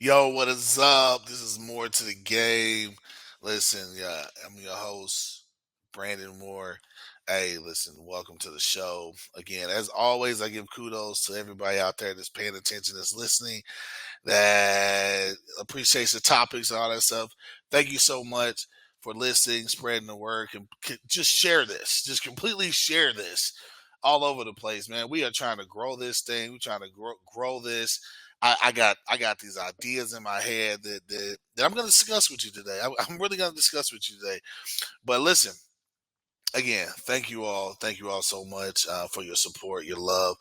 Yo, what is up? This is More to the Game. Listen, yeah, I'm your host, Brandon Moore. Hey, listen, welcome to the show. Again, as always, I give kudos to everybody out there that's paying attention, that's listening, that appreciates the topics and all that stuff. Thank you so much for listening, spreading the word, and just share this. Just completely share this all over the place, man. We are trying to grow this thing. We're trying to grow this. I got these ideas in my head that I'm going to discuss with you today. I'm really going to discuss with you today. But listen, again, thank you all so much for your support, your love,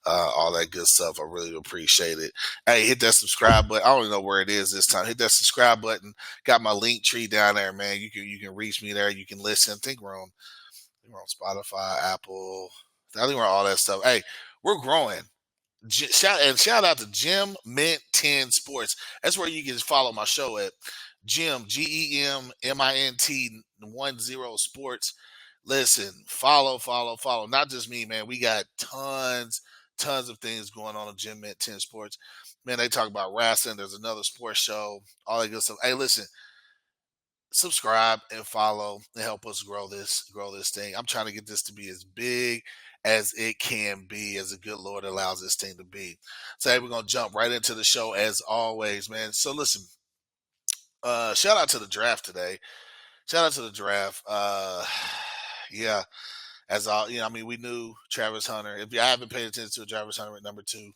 all that good stuff. I really appreciate it. Hey, hit that subscribe button. I don't even know where it is this time. Hit that subscribe button. Got my link tree down there, man. You can reach me there. You can listen. I think we're on Spotify, Apple. I think we're on all that stuff. Hey, we're growing. Shout out to Gem Mint 10 Sports. That's where you can follow my show at Gem GEMMINT 10 Sports. Listen, follow. Not just me, man. We got tons of things going on Gem Mint 10 Sports. Man, they talk about wrestling. There's another sports show, all that good stuff. Hey, listen, subscribe and follow and help us grow this thing. I'm trying to get this to be as big as it can be, as the good Lord allows this thing to be. So hey, we're gonna jump right into the show as always, man. So listen, shout out to the draft today. Shout out to the draft. Yeah, as all I mean, we knew Travis Hunter. If you haven't paid attention to Travis Hunter at number two,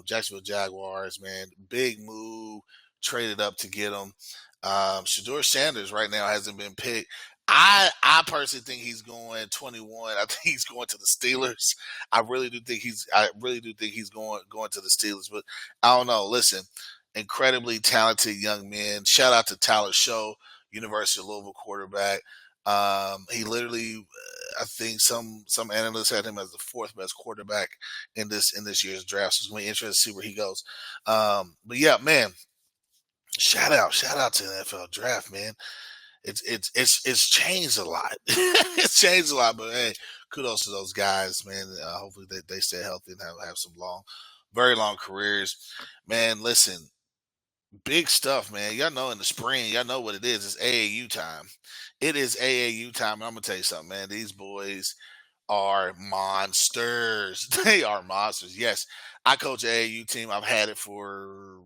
Jacksonville Jaguars, man, big move, traded up to get him. Shador Sanders right now hasn't been picked. I personally think he's going 21. I think he's going to the Steelers. I really do think he's going to the Steelers, but I don't know. Listen, incredibly talented young man. Shout out to Tyler Show, University of Louisville quarterback. He literally, I think some analysts had him as the fourth best quarterback in this year's draft. So it's going to be interesting to see where he goes. But yeah, man, shout out to the NFL draft, man. It's changed a lot. It's changed a lot, but hey, kudos to those guys, man. Hopefully they stay healthy and have some very long careers. Man, listen, big stuff, man. Y'all know in the spring, y'all know what it is. It's AAU time. It is AAU time. And I'm gonna tell you something, man. These boys are monsters. They are monsters. Yes, I coach AAU team. I've had it for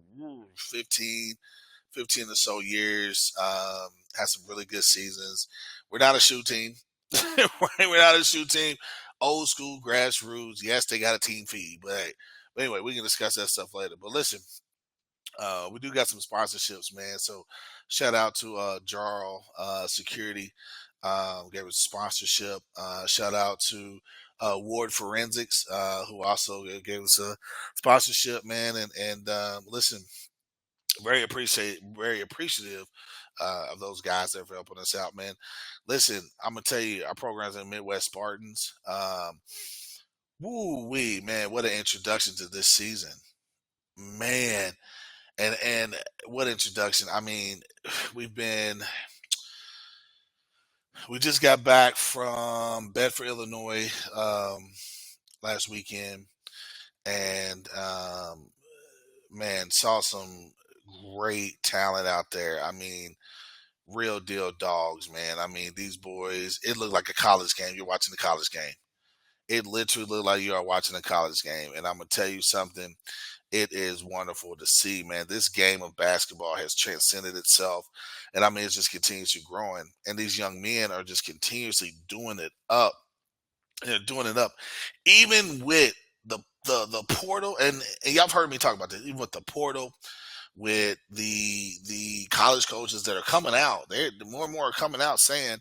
15 or so years. Had some really good seasons. We're not a shoe team. We're not a shoe team. Old school grassroots. Yes, they got a team feed, but hey. But anyway, we can discuss that stuff later. But listen, we do got some sponsorships, man. So shout out to Jarl Security, gave us sponsorship. Shout out to Ward Forensics, who also gave us a sponsorship, man. And listen, very appreciative of those guys that are helping us out, man. Listen, I'm gonna tell you, our programs in Midwest Spartans. Woo wee, man! What an introduction to this season, man. And what introduction? I mean, we've been we just got back from Bedford, Illinois, last weekend, and man, saw some great talent out there. I mean, real deal dogs, man. I mean, these boys. It looked like a college game. You're watching the college game. It literally looked like you are watching a college game. And I'm gonna tell you something. It is wonderful to see, man. This game of basketball has transcended itself, and I mean, it's just continuously growing. And these young men are just continuously doing it up. They're doing it up, even with the portal. And y'all have heard me talk about this. Even with the portal, with the college coaches that are coming out, they more and more are coming out saying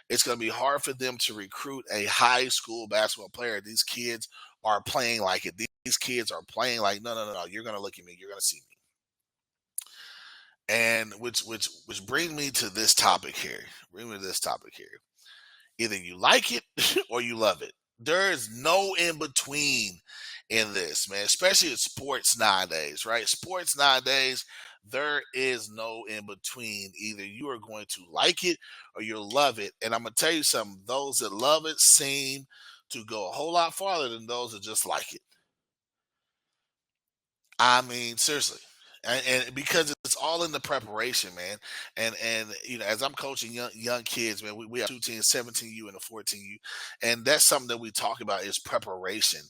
it's going to be hard for them to recruit a high school basketball player. These kids are playing like it. These kids are playing like no. You're going to look at me. You're going to see me. And which brings me to this topic here. Bring me to this topic here. Either you like it or you love it. There is no in between in this, man, especially in sports nowadays, right? Sports nowadays, there is no in between. Either you are going to like it or you'll love it. And I'm going to tell you something, those that love it seem to go a whole lot farther than those that just like it. I mean, seriously. and because it's all in the preparation, man. And as I'm coaching young kids, man, we have two teams, 17U and a 14U, and that's something that we talk about is preparation.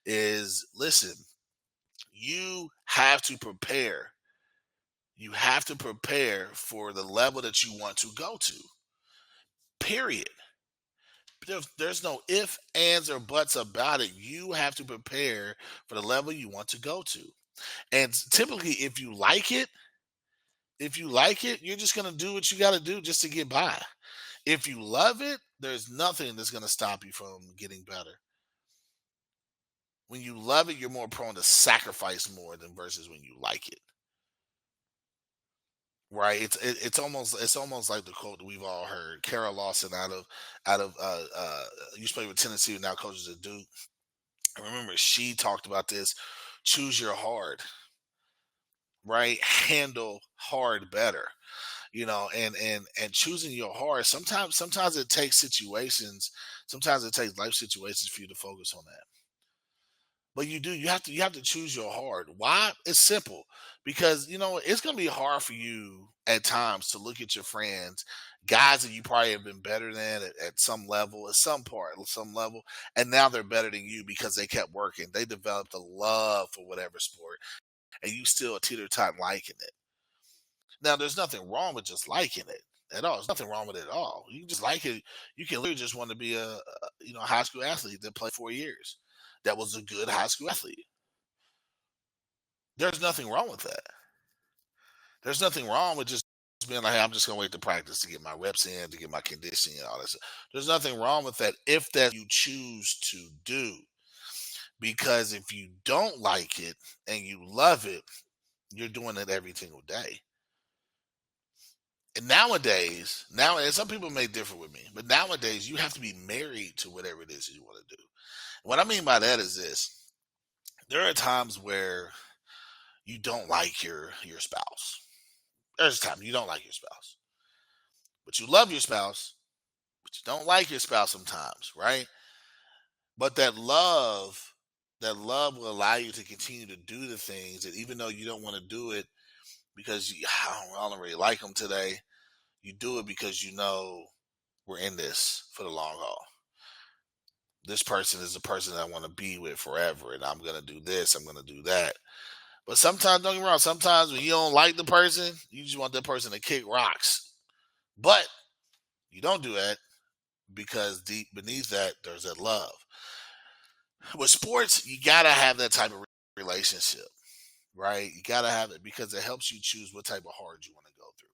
Is listen, you have to prepare. You have to prepare for the level that you want to go to. Period. There's no if, ands, or buts about it. You have to prepare for the level you want to go to. And typically, if you like it, you're just gonna do what you gotta do just to get by. If you love it, there's nothing that's gonna stop you from getting better. When you love it, you're more prone to sacrifice more than versus when you like it. Right? It's almost like the quote that we've all heard. Kara Lawson out of used to play with Tennessee and now coaches at Duke. I remember she talked about this. Choose your hard, right? Handle hard better. And choosing your hard, sometimes it takes life situations for you to focus on that. But you have to choose your hard. Why? It's simple. Because it's gonna be hard for you at times to look at your friends, guys that you probably have been better than at some level, some level, and now they're better than you because they kept working. They developed a love for whatever sport, and you still teeter tot liking it. Now, there's nothing wrong with just liking it at all. There's nothing wrong with it at all. You can just like it. You can literally just want to be a high school athlete that played 4 years. That was a good high school athlete. There's nothing wrong with that. There's nothing wrong with just being like, hey, I'm just gonna wait to practice to get my reps in, to get my conditioning and all this. There's nothing wrong with that if that you choose to do. Because if you don't like it and you love it, you're doing it every single day. And nowadays, some people may differ with me, but nowadays you have to be married to whatever it is you want to do. What I mean by that is this: there are times where you don't like your spouse. There's a time you don't like your spouse, but you love your spouse, but you don't like your spouse sometimes, right? But that love will allow you to continue to do the things that even though you don't want to do it because I don't really like them today, you do it because we're in this for the long haul. This person is the person that I want to be with forever, and I'm gonna do this, I'm gonna do that. But sometimes, don't get me wrong, sometimes when you don't like the person, you just want that person to kick rocks. But you don't do that because deep beneath that, there's that love. With sports, you gotta have that type of relationship, right? You gotta have it because it helps you choose what type of hard you want to go through.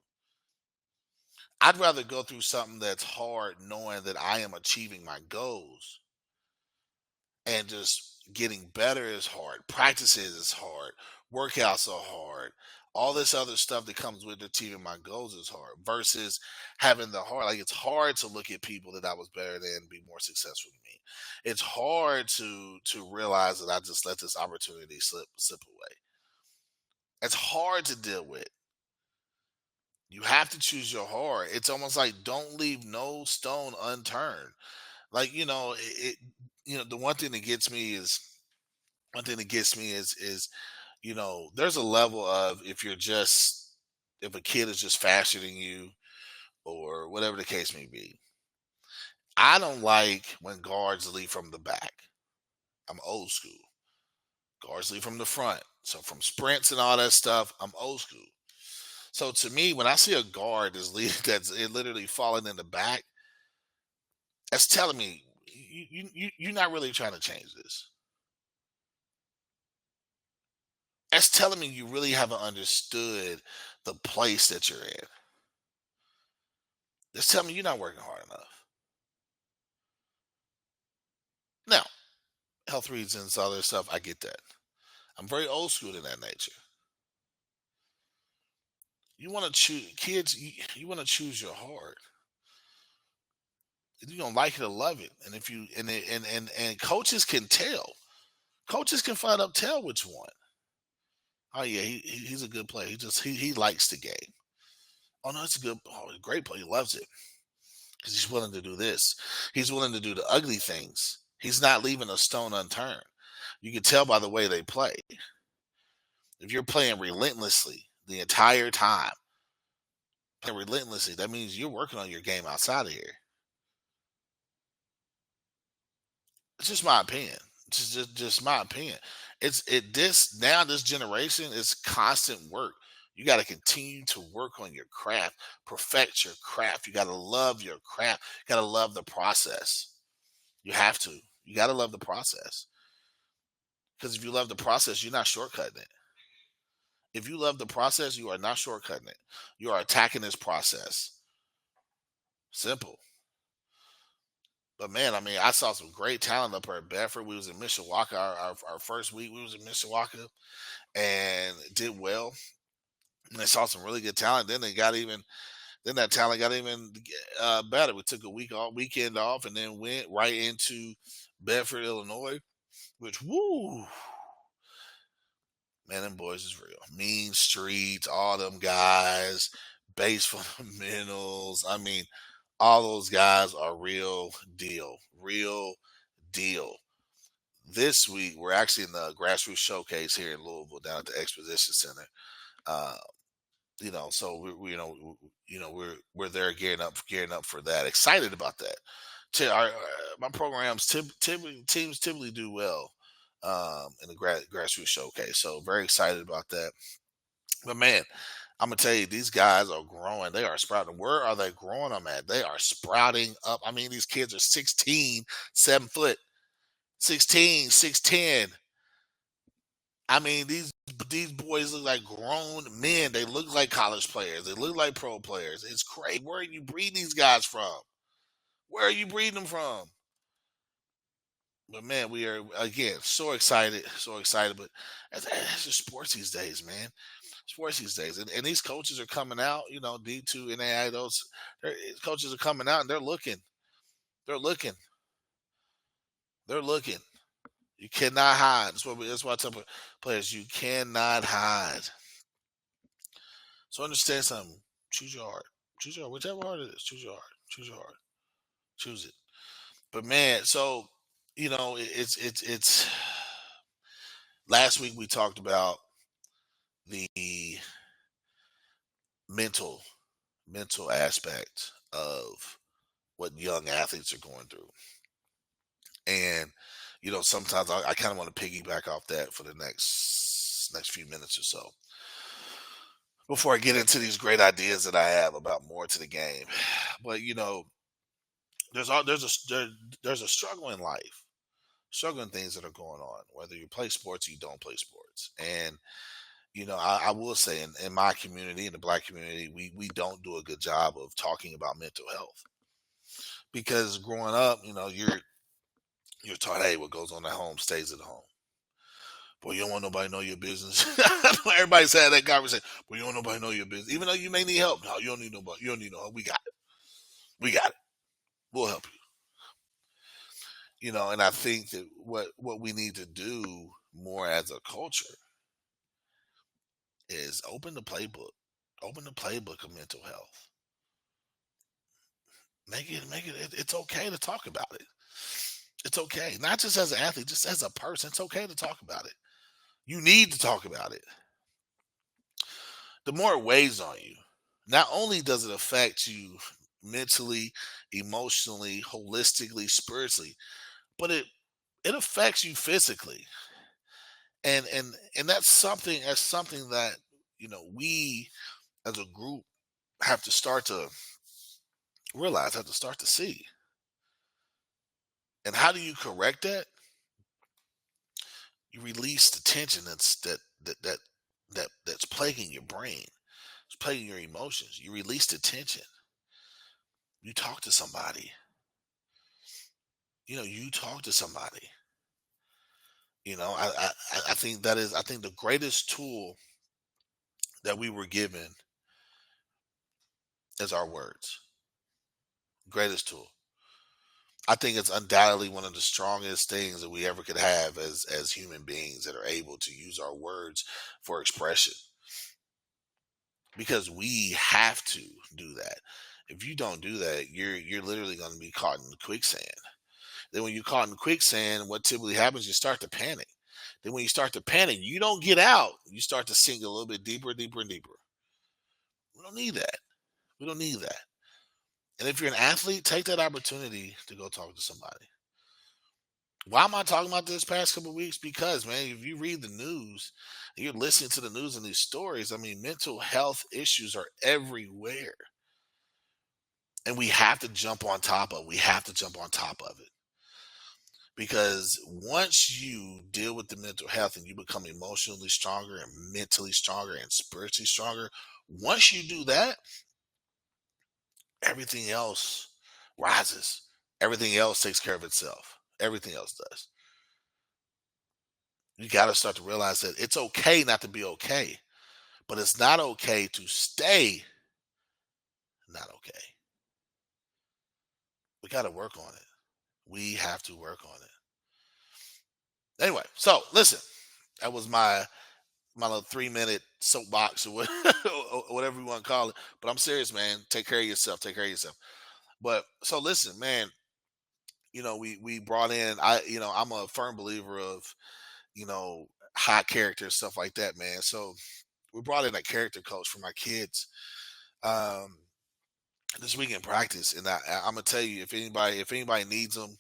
I'd rather go through something that's hard knowing that I am achieving my goals and just getting better is hard. Practices is hard. Workouts are hard. All this other stuff that comes with achieving my goals is hard versus having the hard. Like it's hard to look at people that I was better than and be more successful than me. It's hard to realize that I just let this opportunity slip away. It's hard to deal with. You have to choose your hard. It's almost like don't leave no stone unturned. Like the one thing that gets me is there's a level of if a kid is just faster than you or whatever the case may be. I don't like when guards lead from the back. I'm old school. Guards lead from the front. So from sprints and all that stuff, I'm old school. So to me, when I see a guard that's literally falling in the back, that's telling me you're not really trying to change this. That's telling me you really haven't understood the place that you're in. That's telling me you're not working hard enough. Now, health reasons, all this stuff, I get that. I'm very old school in that nature. You want to choose kids. You want to choose your heart. If you don't like it or love it, and if you and coaches can tell. Coaches can find up tell which one. Oh yeah, he's a good player. He likes the game. Oh no, it's a great play. He loves it because he's willing to do this. He's willing to do the ugly things. He's not leaving a stone unturned. You can tell by the way they play. If you're playing relentlessly the entire time, playing relentlessly, that means you're working on your game outside of here. It's just my opinion. Just my opinion. This now this generation is constant work. You got to continue to work on your craft, perfect your craft. You got to love your craft. You got to love the process. You have to. You got to love the process because if you love the process, you're not shortcutting it. If you love the process, you are not shortcutting it. You are attacking this process. Simple. But man, I mean, I saw some great talent up here at Bedford. We was in Mishawaka our first week. We was in Mishawaka and did well. And they saw some really good talent. Then that talent got even better. We took a weekend off, and then went right into Bedford, Illinois. Which woo, man, them boys is real. Mean streets, all them guys, base fundamentals. I mean, all those guys are real deal, real deal. This week we're actually in the grassroots showcase here in Louisville down at the Exposition Center. Uh, so we're there gearing up for that. Excited about that. My programs teams typically do well in the grassroots showcase. So very excited about that. But man, I'm gonna tell you, these guys are growing. They are sprouting. Where are they growing them at? They are sprouting up. I mean, these kids are 16, 7 foot, 16, 6'10". I mean, these boys look like grown men. They look like college players. They look like pro players. It's crazy. Where are you breeding these guys from? Where are you breeding them from? But man, we are again so excited, so excited. But it's just sports these days, man. Sports these days, and these coaches are coming out. D2 NAI, coaches are coming out and they're looking, they're looking. You cannot hide. That's why I tell players you cannot hide. So understand something. Choose your heart. Choose your heart. Whichever heart it is. Choose your heart. Choose your heart. Choose it. But man, so it's. Last week we talked about the mental mental aspect of what young athletes are going through, and sometimes I kind of want to piggyback off that for the next few minutes or so before I get into these great ideas that I have about more to the game. But there's a struggle in life, struggling things that are going on, whether you play sports or you don't play sports. And I will say in my community, in the black community, we don't do a good job of talking about mental health because growing up, you're taught, hey, what goes on at home stays at home. Boy, you don't want nobody to know your business. Everybody's had that conversation. Boy, you don't want nobody to know your business, even though you may need help. No, you don't need nobody. You don't need no help. We got it. We got it. We'll help you. And I think that what we need to do more as a culture is open the playbook. Open the playbook of mental health. It's okay to talk about it. It's okay. Not just as an athlete, just as a person. It's okay to talk about it. You need to talk about it. The more it weighs on you, not only does it affect you mentally, emotionally, holistically, spiritually, but it affects you physically. And that's something that we as a group have to start to realize, have to start to see. And how do you correct that? You release the tension that's plaguing your brain. It's plaguing your emotions. You release the tension. You talk to somebody. You talk to somebody. I think the greatest tool that we were given is our words. Greatest tool. I think it's undoubtedly one of the strongest things that we ever could have as human beings that are able to use our words for expression. Because we have to do that. If you don't do that, you're literally going to be caught in the quicksand. Then when you're caught in quicksand, what typically happens, you start to panic. Then when you start to panic, you don't get out. You start to sink a little bit deeper, deeper, and deeper. We don't need that. We don't need that. And if you're an athlete, take that opportunity to go talk to somebody. Why am I talking about this past couple of weeks? Because man, if you read the news, you're listening to the news and these stories. I mean, mental health issues are everywhere, and we have to jump on top of. We have to jump on top of it because once you deal with the mental health and you become emotionally stronger and mentally stronger and spiritually stronger, once you do that, everything else rises. Everything else takes care of itself. Everything else does. You got to start to realize that it's okay not to be okay, but it's not okay to stay not okay. We got to work on it. We have to work on it. Anyway, so listen, that was my little 3 minute soapbox or or whatever you want to call it. But I'm serious, man. Take care of yourself. Take care of yourself. But so listen, man. We brought in. I'm a firm believer of high character stuff like that, man. So we brought in a character coach for my kids um, this week in practice, and I'm gonna tell you if anybody needs them,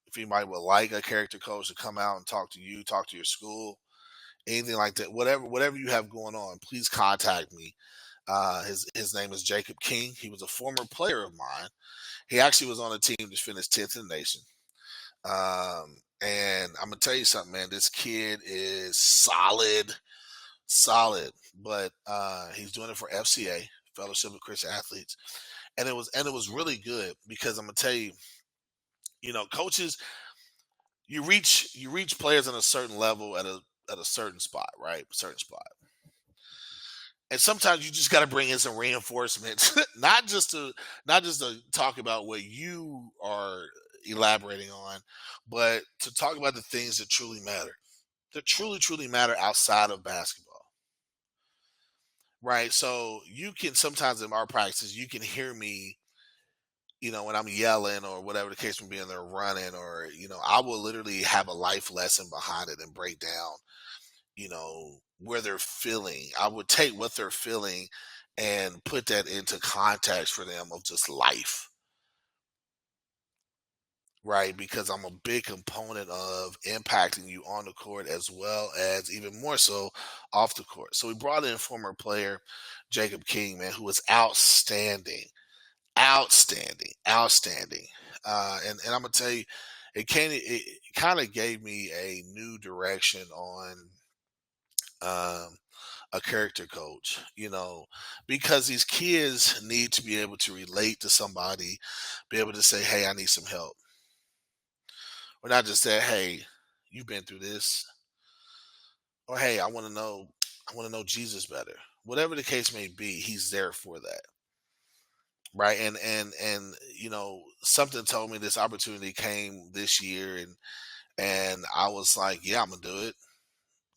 if anybody would like a character coach to come out and talk to you, talk to your school, anything like that, whatever you have going on, please contact me. His name is Jacob King. He was a former player of mine. He actually was on a team that finished 10th in the nation. And I'm gonna tell you something, man. This kid is solid, solid. But he's doing it for FCA, Fellowship of Christian Athletes, and it was really good because I'm gonna tell you, coaches, you reach players on a certain level at a certain spot, right? Certain spot. And sometimes you just got to bring in some reinforcements, not just to talk about what you are elaborating on, but to talk about the things that truly matter, that truly matter outside of basketball, right? So you can sometimes in our practices, you can hear me, when I'm yelling or whatever the case may be, and they're running, or I will literally have a life lesson behind it and break down where they're feeling. I would take what they're feeling and put that into context for them of just life, right? Because I'm a big component of impacting you on the court as well as even more so off the court. So we brought in former player Jacob King, man, who was outstanding, outstanding, outstanding. And I'm gonna tell you, it kind of gave me a new direction on um, a character coach, because these kids need to be able to relate to somebody, be able to say, "Hey, I need some help," or not just say, "Hey, you've been through this," or "Hey, I want to know Jesus better." Whatever the case may be, he's there for that, right? And something told me this opportunity came this year, and I was like, "Yeah, I'm gonna do it."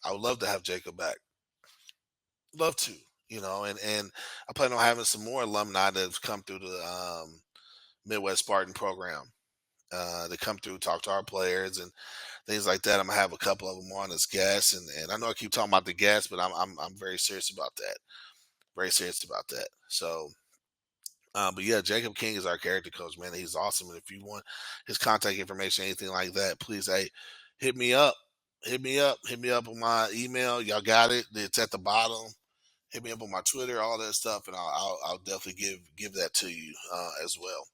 I would love to have Jacob back. Love to, and I plan on having some more alumni that have come through the Midwest Spartan program. They come through, talk to our players and things like that. I'm gonna have a couple of them on as guests, and I know I keep talking about the guests, but I'm very serious about that. Very serious about that. So, but yeah, Jacob King is our character coach, man. He's awesome, and if you want his contact information, anything like that, please, hey, hit me up. Hit me up. Hit me up on my email. Y'all got it. It's at the bottom. Hit me up on my Twitter, all that stuff, and I'll definitely give that to you as well.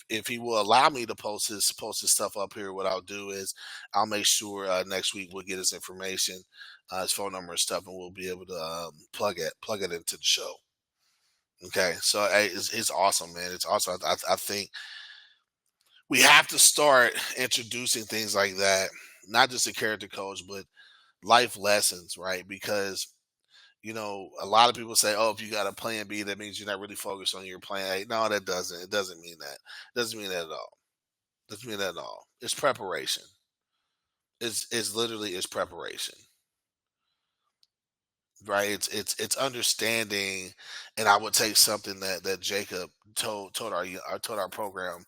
If he will allow me to post his stuff up here, what I'll do is I'll make sure next week we'll get his information, his phone number and stuff, and we'll be able to plug it into the show. Okay, so hey, it's awesome, man. It's awesome. I think we have to start introducing things like that, not just a character coach, but life lessons, right? Because a lot of people say, "Oh, if you got a plan B, that means you're not really focused on your plan A." No, that doesn't. It doesn't mean that. It doesn't mean that at all. Doesn't mean that at all. It's preparation. It's literally it's preparation, right? It's understanding, and I would take something that Jacob told our program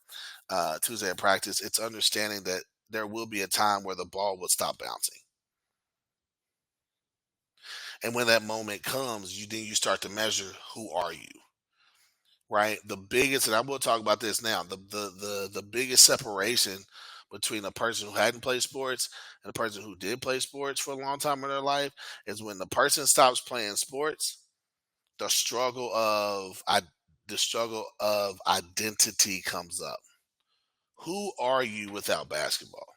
Tuesday at practice. It's understanding that there will be a time where the ball will stop bouncing. And when that moment comes, you start to measure, who are you? Right? The biggest, and I will talk about this now, the biggest separation between a person who hadn't played sports and a person who did play sports for a long time in their life is when the person stops playing sports, the struggle of I the struggle of identity comes up. Who are you without basketball?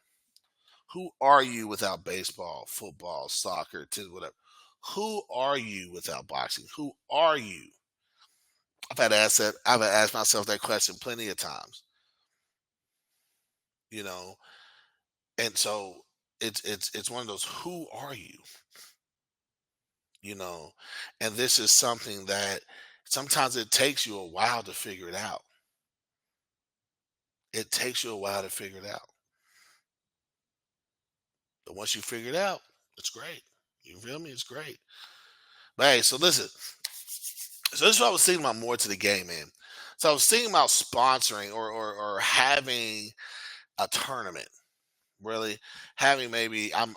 Who are you without baseball, football, soccer, tennis, whatever? Who are you without boxing? Who are you? I've had asked myself that question plenty of times, you know, and so it's one of those, who are you? You know, and this is something that sometimes it takes you a while to figure it out. It takes you a while to figure it out. But once you figure it out, it's great. You feel me? It's great. But hey, so listen. So this is what I was thinking about more to the game, man. So I was thinking about sponsoring or having a tournament. Really having maybe I'm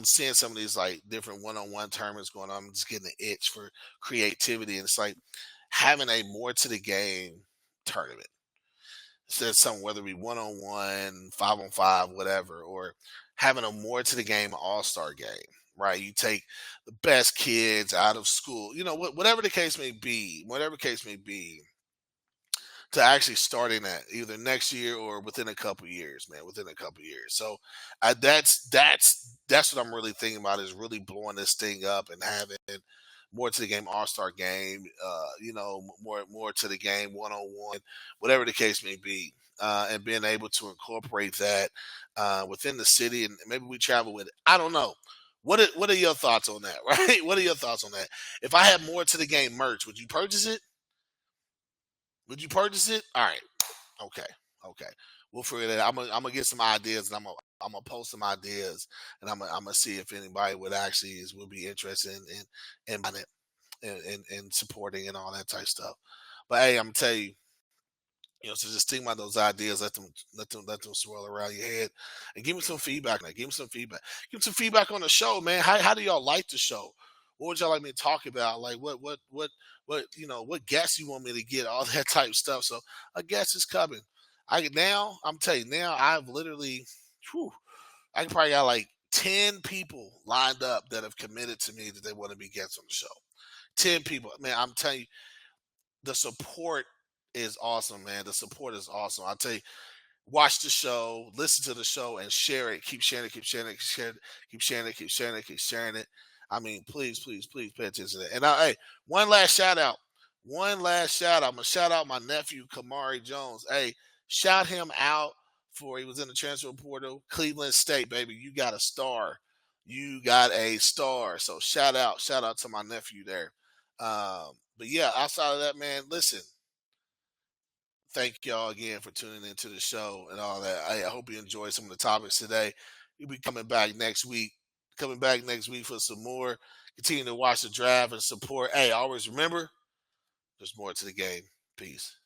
seeing some of these like different one-on-one tournaments going on. I'm just getting an itch for creativity, and it's like having a more to the game tournament. Says something, whether it be one-on-one, 5-on-5, whatever, or having a more to the game all-star game, right? You take the best kids out of school, whatever the case may be, to actually starting that either next year or within a couple years, man, within a couple years. So that's what I'm really thinking about, is really blowing this thing up and having more to the game all star game, more to the game 1-on-1, whatever the case may be, and being able to incorporate that within the city, and maybe we travel with it. I don't know. What are your thoughts on that? Right? What are your thoughts on that? If I had more to the game merch, would you purchase it? Would you purchase it? All right. Okay. Okay. We'll figure that out. I'm gonna get some ideas, and I'm gonna post some ideas, and I'm gonna see if anybody would be interested in buying it and supporting and all that type stuff. But hey, I'm gonna tell you, so just think about those ideas, let them swirl around your head, and give me some feedback. Now, give me some feedback. Give me some feedback on the show, man. How do y'all like the show? What would y'all like me to talk about? Like what guests you want me to get? All that type stuff. So a guest is coming. I'm telling you now. I've literally, whew, I probably got like 10 people lined up that have committed to me that they want to be guests on the show. 10 people, man. I'm telling you, the support is awesome, man. The support is awesome. I'll tell you, watch the show, listen to the show, and share it. Keep sharing it, keep sharing it, keep sharing it, keep sharing it, keep sharing it. I mean, please, please, please pay attention to that. And hey, one last shout out. One last shout out. I'm gonna shout out my nephew Kamari Jones. Hey, shout him out for he was in the transfer portal. Cleveland State, baby. You got a star. You got a star. So shout out to my nephew there. But yeah, outside of that, man, listen, thank y'all again for tuning into the show and all that. I hope you enjoyed some of the topics today. We'll be coming back next week. Coming back next week for some more. Continue to watch the draft and support. Hey, always remember, there's more to the game. Peace.